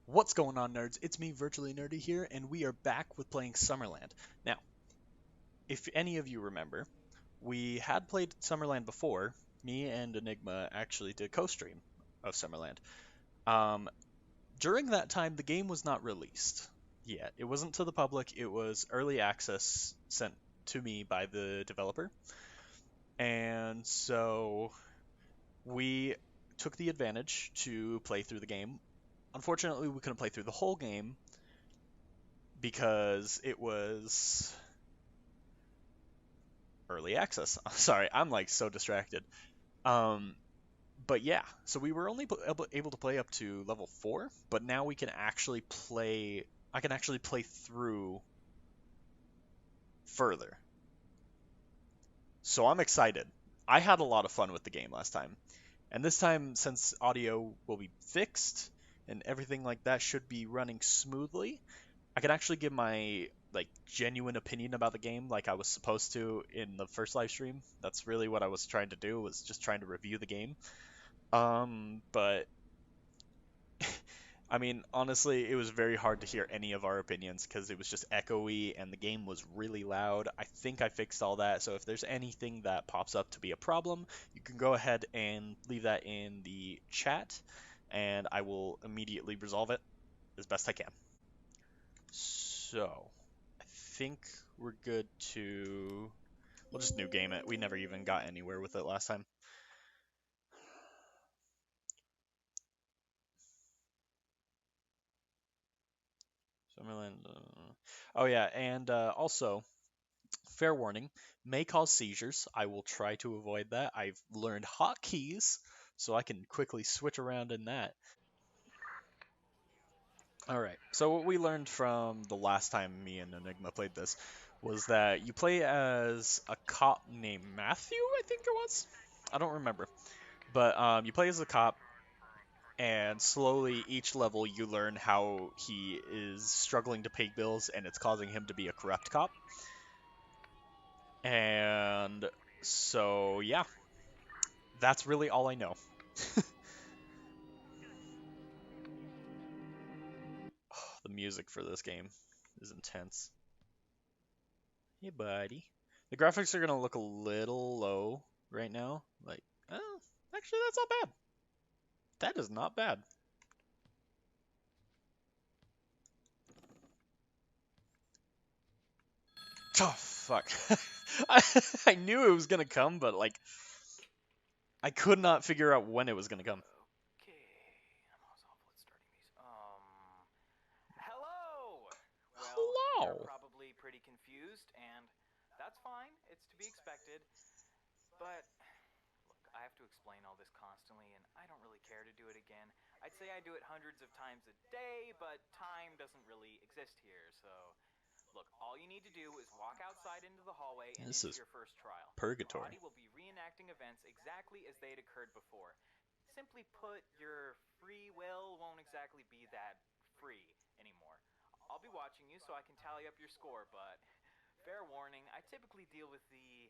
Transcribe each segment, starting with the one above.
What's going on, nerds? It's me, Virtually.Nerdy here, and we are back with playing Summerland. Now, if any of you remember, we had played Summerland before. Me and Enigma actually did a co-stream of Summerland. During that time, the game was not released yet. It wasn't to the public. It was early access sent to me by the developer. And so we took the advantage to play through the game. Unfortunately, we couldn't play through the whole game because it was early access. Sorry, I'm like so distracted. But yeah, so we were only able to play up to level 4, but now we can actually play. I can actually play through further. So I'm excited. I had a lot of fun with the game last time. And this time, since audio will be fixed and everything like that should be running smoothly, I can actually give my like genuine opinion about the game like I was supposed to in the first live stream. That's really what I was trying to do, was just trying to review the game. But I mean, honestly, it was very hard to hear any of our opinions because it was just echoey and the game was really loud. I think I fixed all that, so if there's anything that pops up to be a problem, you can go ahead and leave that in the chat, and I will immediately resolve it as best I can. So, I think we're good to... We'll just new game it. We never even got anywhere with it last time. Summerland. Oh yeah, and also, fair warning, may cause seizures. I will try to avoid that. I've learned hotkeys, so I can quickly switch around in that. Alright, so what we learned from the last time me and Enigma played this was that you play as a cop named Matthew, I think it was? I don't remember. But you play as a cop, and slowly each level you learn how he is struggling to pay bills and it's causing him to be a corrupt cop. And so, yeah, that's really all I know. The music for this game is intense. Hey, buddy. The graphics are going to look a little low right now. Like, oh, actually, that's not bad. That is not bad. Oh, fuck. I knew it was going to come, but, like, I could not figure out when it was going to come. Okay, I'm awful at starting these. Hello! Well, Hello! you're probably pretty confused, and that's fine. It's to be expected. But, look, I have to explain all this constantly, and I don't really care to do it again. I'd say I do it hundreds of times a day, but time doesn't really exist here, so... Look, all you need to do is walk outside into the hallway and into your first trial. Purgatory. Your body will be reenacting events exactly as they had occurred before. Simply put, your free will won't exactly be that free anymore. I'll be watching you so I can tally up your score, but fair warning, I typically deal with the,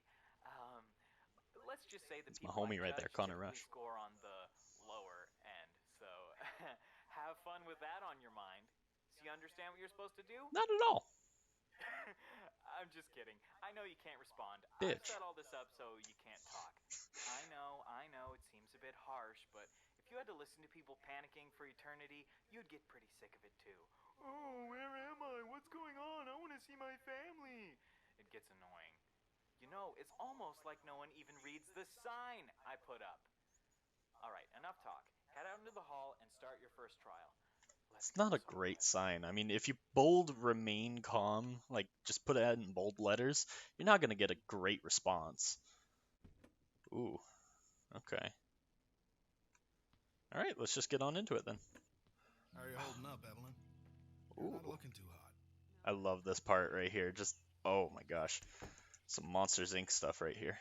let's just say the It's my people homie I right there, judge Connor typically Rush. score on the lower end. So have fun with that on your mind. So you understand what you're supposed to do? Not at all. I'm just kidding. I know you can't respond. Bitch. I set all this up so you can't talk. I know, it seems a bit harsh, but if you had to listen to people panicking for eternity, you'd get pretty sick of it too. Oh, where am I? What's going on? I want to see my family. It gets annoying. You know, it's almost like no one even reads the sign I put up. Alright, enough talk. Head out into the hall and start your first trial. It's not a great sign. I mean, if you bold remain calm, like just put it in bold letters, you're not going to get a great response. Ooh, okay. All right, let's just get on into it then. How are you holding up, Evelyn? Ooh. You're not looking too hot. I love this part right here. Just, oh my gosh. Some Monsters Inc. stuff right here.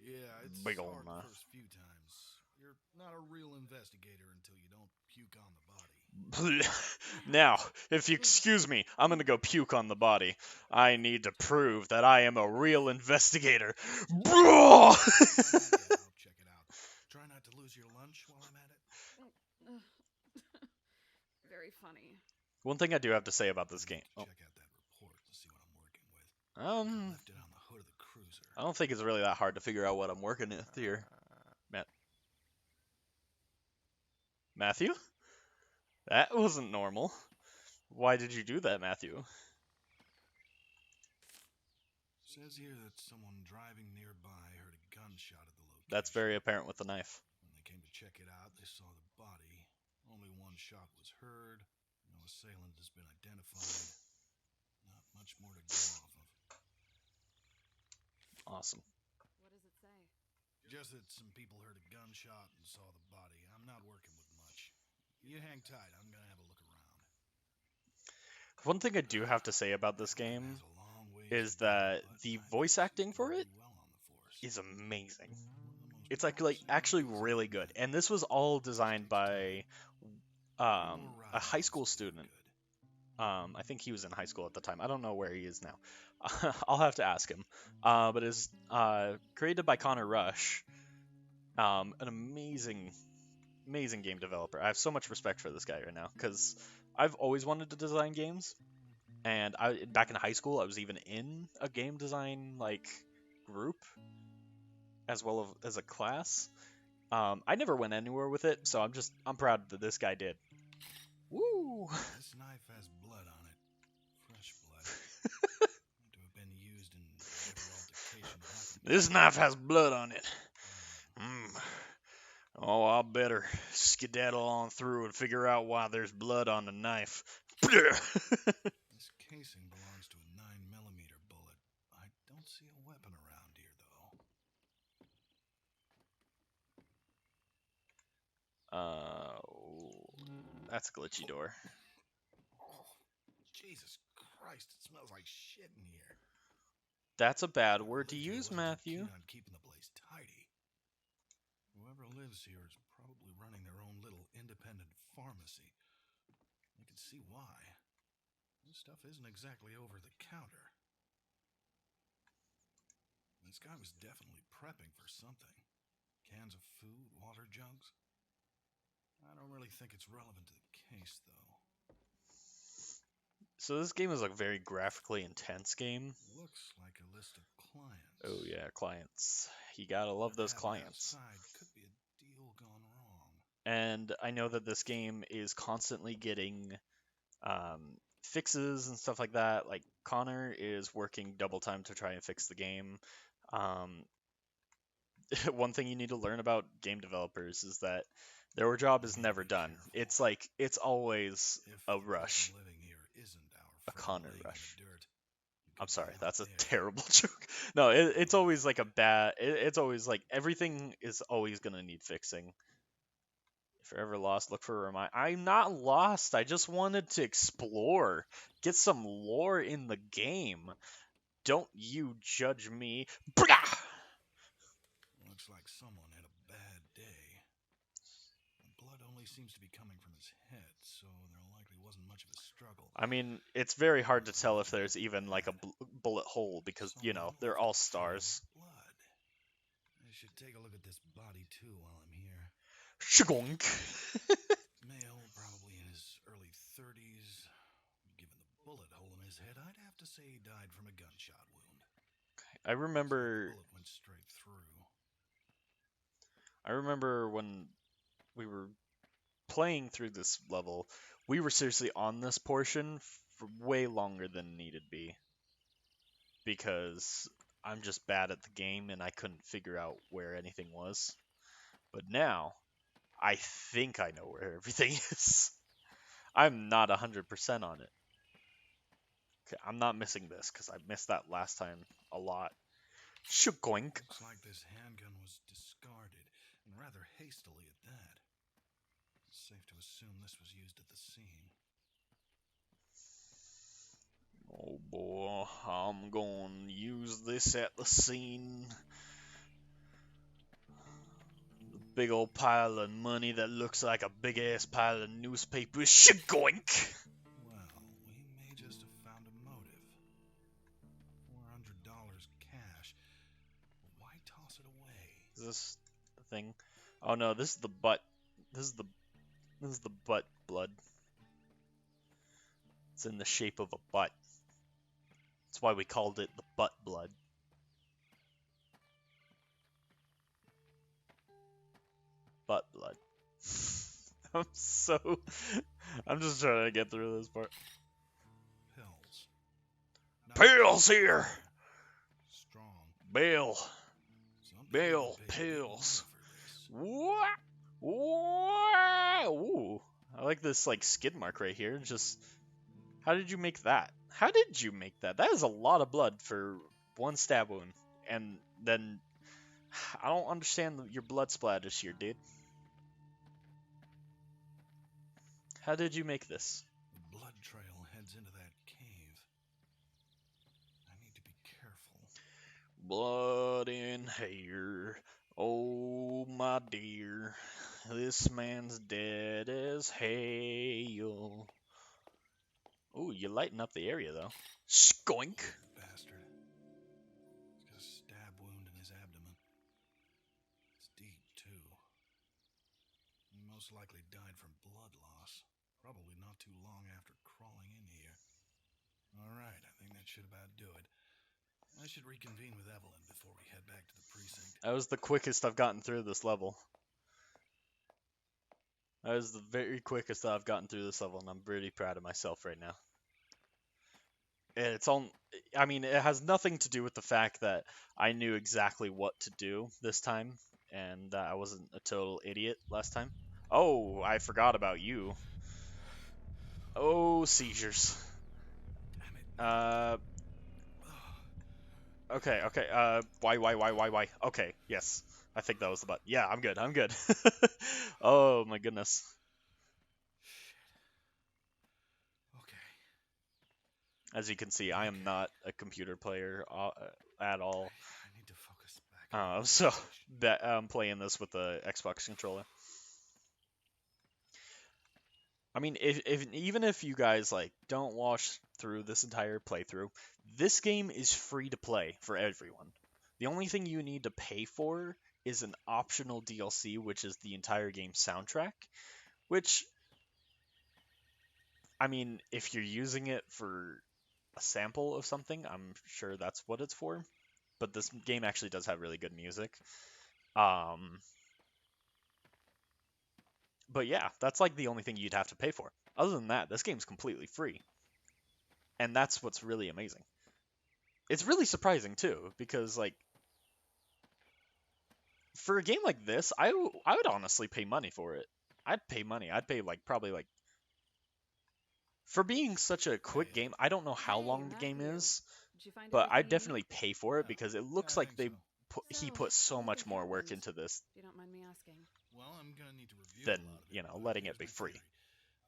Yeah, it's Big hard ol' the first few times. You're not a real investigator until you don't puke on the body. Now, if you excuse me, I'm gonna go puke on the body. I need to prove that I am a real investigator. I'll check it out. Try not to lose your lunch while I'm at it. Very funny. One thing I do have to say about this I need game. to Oh, check out that report to see what I'm working with. I left it on the hood of the cruiser. I don't think it's really that hard to figure out what I'm working with here. Matthew? That wasn't normal. Why did you do that, Matthew? Says here that someone driving nearby heard a gunshot at the location. That's very apparent with the knife. When they came to check it out, they saw the body. Only one shot was heard. No assailant has been identified. Not much more to go off of. Awesome. What does it say? Just that some people heard a gunshot and saw the body. I'm not working with much. You hang tight. I'm gonna have a look around. One thing I do have to say about this game is that the voice acting for it is amazing. It's like actually really good. And this was all designed by a high school student. I think he was in high school at the time. I don't know where he is now. I'll have to ask him. But it's created by Connor Rush, an amazing game developer. I have so much respect for this guy right now because I've always wanted to design games, and back in high school I was even in a game design group as well as a class. I never went anywhere with it, so I'm proud that this guy did. Woo! This knife has blood on it. Fresh blood. To have been used in whatever altercation happened. This knife has blood on it. Oh, I'll better skedaddle on through and figure out why there's blood on the knife. This casing belongs to a 9mm bullet. I don't see a weapon around here, though. That's a glitchy door. Oh, Jesus Christ, it smells like shit in here. That's a bad word to use, Matthew. I'm keeping the place tidy. Whoever lives here is probably running their own little independent pharmacy. You can see why. This stuff isn't exactly over the counter. This guy was definitely prepping for something. Cans of food, water jugs. I don't really think it's relevant to the case, though. So this game is a very graphically intense game. Looks like a list of clients. Oh yeah, clients. You gotta love those clients. Could be a deal gone wrong. And I know that this game is constantly getting fixes and stuff like that. Like Connor is working double time to try and fix the game. One thing you need to learn about game developers is that their job is never done. It's always a rush. A Connor rush. I'm sorry, that's a terrible joke. No, it's always like a bad. It's always like everything is always gonna need fixing. If you're ever lost, look for a reminder. I'm not lost. I just wanted to explore, get some lore in the game. Don't you judge me. Looks like someone had a bad day. The blood only seems to be coming from his head, so there likely wasn't much of a struggle. I mean, it's very hard to tell if there's even like a bullet hole because, you know, they're all stars. Blood. I should take a look at this body too while I'm here. Shgonk. Male, probably in his early 30s. Given the bullet hole in his head, I'd have to say he died from a gunshot wound. I remember. The bullet went straight through. I remember when we were playing through this level, we were seriously on this portion for way longer than needed be. Because I'm just bad at the game and I couldn't figure out where anything was. But now, I think I know where everything is. I'm not 100% on it. Okay, I'm not missing this because I missed that last time a lot. Shgoink. Looks like this handgun was discarded, and rather hastily at that. It's safe to assume this was used at the scene. Oh boy, I'm going to use this at the scene. The Big old pile of money that looks like a big ass pile of newspapers. Shagoink! Well, we may just have found a motive. $400 cash. But why toss it away? Is this the thing? Oh no, this is the butt. This is the butt blood. It's in the shape of a butt. That's why we called it the butt blood. Butt blood. I'm just trying to get through this part. Pills. Pills here! Strong. Bill. Something Bill, big and pills. for this. What? Wow! Ooh, I like this like skid mark right here. Just, how did you make that? How did you make that? That is a lot of blood for one stab wound. And then, I don't understand your blood splatters here, dude. How did you make this? The blood trail heads into that cave. I need to be careful. Blood in here. Oh, my dear. This man's dead as hell. Ooh, you lighten up the area, though. Skoink! Bastard. He's got a stab wound in his abdomen. It's deep, too. He most likely died from blood loss. Probably not too long after crawling in here. Alright, I think that should about do it. I should reconvene with Evelyn before we head back to the precinct. That was the quickest I've gotten through this level. That was the very quickest I've gotten through this level, and I'm pretty proud of myself right now. And it's on. I mean, it has nothing to do with the fact that I knew exactly what to do this time, and I wasn't a total idiot last time. Oh, I forgot about you. Oh, seizures. Damn it. Okay, why? Okay, yes. I think that was the button. Yeah, I'm good, I'm good. Oh my goodness. Okay. As you can see, I am not a computer player at all. I need to focus back on the So, situation. I'm playing this with the Xbox controller. I mean, even if you guys like don't watch through this entire playthrough, this game is free to play for everyone. The only thing you need to pay for is an optional DLC, which is the entire game soundtrack, which, I mean, if you're using it for a sample of something, I'm sure that's what it's for. But this game actually does have really good music. But yeah, that's like the only thing you'd have to pay for. Other than that, this game's completely free. And that's what's really amazing. It's really surprising too, because like for a game like this, I would honestly pay money for it. I'd pay money. I'd pay like probably like for being such a quick game. I don't know how Hey, long the game Matthew. is, Did you find but everything I'd you definitely need? pay for it because it looks I like think he So, put so how was much the more cat work wound? into this If you don't mind me asking. Well, I'm gonna need to review than, a lot of you it, know, but letting it here's be my free. theory.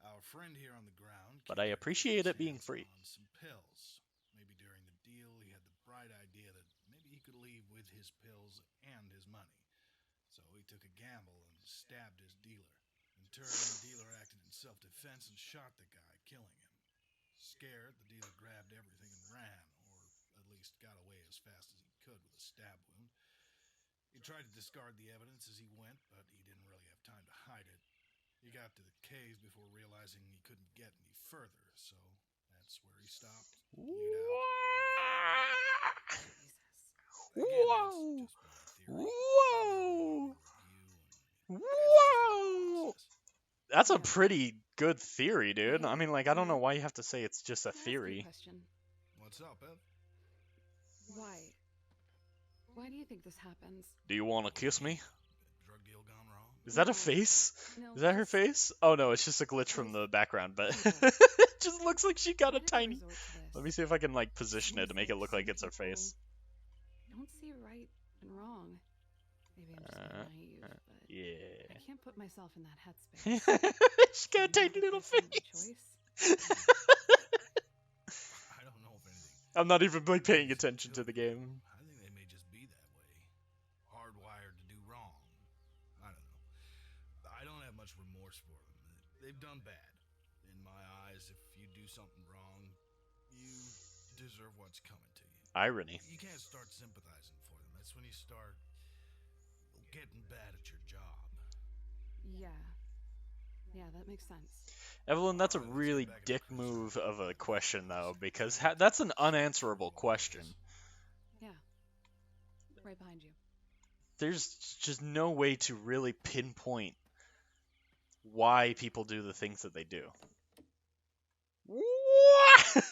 Our friend here on the ground. But I appreciate it being free. On some pills. Maybe during the deal, he had the bright idea that maybe he could leave with his pills and his money. So he took a gamble and stabbed his dealer. In turn, the dealer acted in self-defense and shot the guy, killing him. Scared, the dealer grabbed everything and ran, or at least got away as fast as he could with a stab wound. He tried to discard the evidence as he went, but he didn't really have time to hide it. He got to the cave before realizing he couldn't get any further, so that's where he stopped, bleed out. Jesus. Again, Whoa! that's just my theory. Whoa! Review and Whoa! That's a Yeah. pretty good theory, dude. I Hey, mean, like, I don't know Matt, why you have to say it's just a can I ask you a theory. question? What's up, Ev? Why? Why do you think this happens? Do you want to kiss me? Drug deal gone wrong? Is that a No. face? No, Is that her just face? Oh no, it's just a glitch from with the background, but people. it just looks like she got Why a did they tiny. resort to this? Let me see if I can like position it to make it Seems look like like it's her some face. Don't see right and wrong. Maybe I'm just being naive, but I Yeah. can't put myself in that headspace. She's got a tiny little Choice. face. I don't know if anything. I'm not even like paying attention to the game. I think they may just be that way. Hardwired to do wrong. I don't know. you've done bad. In my eyes, if you do something wrong, you deserve what's coming to you. Irony. You can't start sympathizing for them. That's when you start getting bad at your job. Yeah. Yeah, that makes sense. Evelyn, that's a Alright, let's get really back in the dick cruiser. move of a question, though, Otherwise, because I'll that's an sit unanswerable through more of question. this. Yeah. Right behind you. There's just no way to really pinpoint why people do the things that they do. What?